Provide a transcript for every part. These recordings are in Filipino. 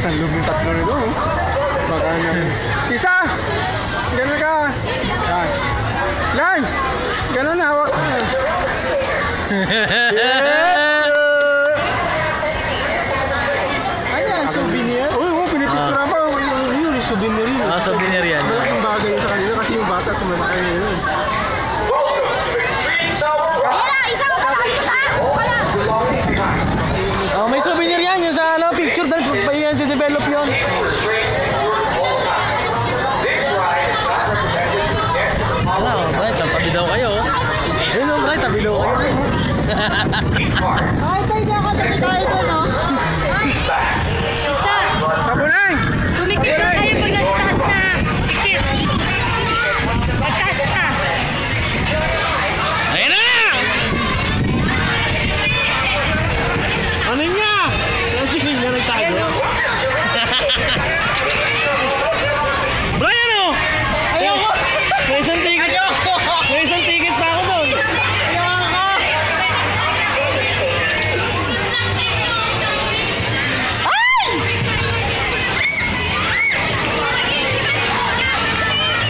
lakas ng loob ng tatlo nito. Baka na. Isa! Ganun ka! Yan. Lance! Ganun na, hawak ka. Ano yan? Souvenir? Oo, pinipicture pa. Yun, souvenir yun. Souvenir yan. Malaking bagay sa kanila kasi yung bata sa masakay na yun. Isang wala. Oh, may souvenir yan. Yung sa picture doon. Yan, develop yun. Wala, Brian, tabi daw kayo. Yun, Brian, tabi daw kayo. Ay, tayo kakatabi tayo doon, no? Isa. Kabunay! Tumikip na tayo pag nasa taas na. Tikip. Pagtaas na. Ayun na! Ano niya? Sige niya nagtago. Brian, oh! Ayoko! May isang ticket. May isang ticket pa ako doon.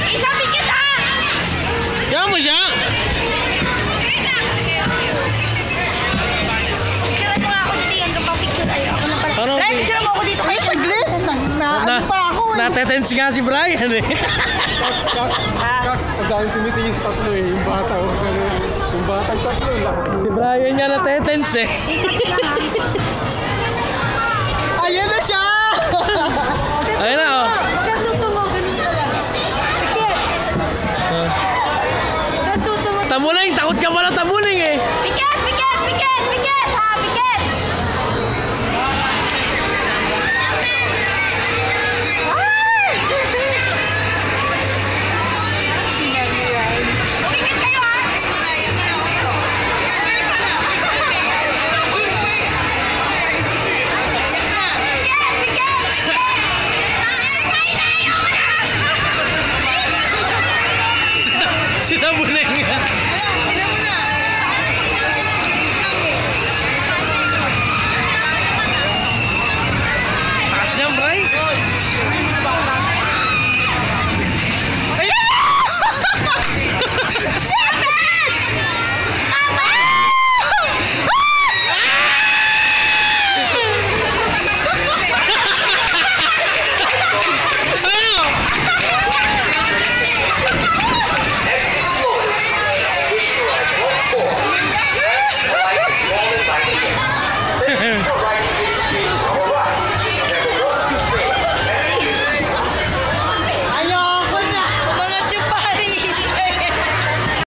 Isang pikit ah! Kaya mo siya? Picture mo ako dito. Yan ka pa picture. Ayaw ako na pala. Ano? Brian, picture mo ako dito. Ay, saglit! Ano pa ako eh? Natetense nga si Brian eh. Kaks, pagdaan tumitingin sa tatlo eh. Yung bata, yung batang tatlo. Si Brian nga natetense eh.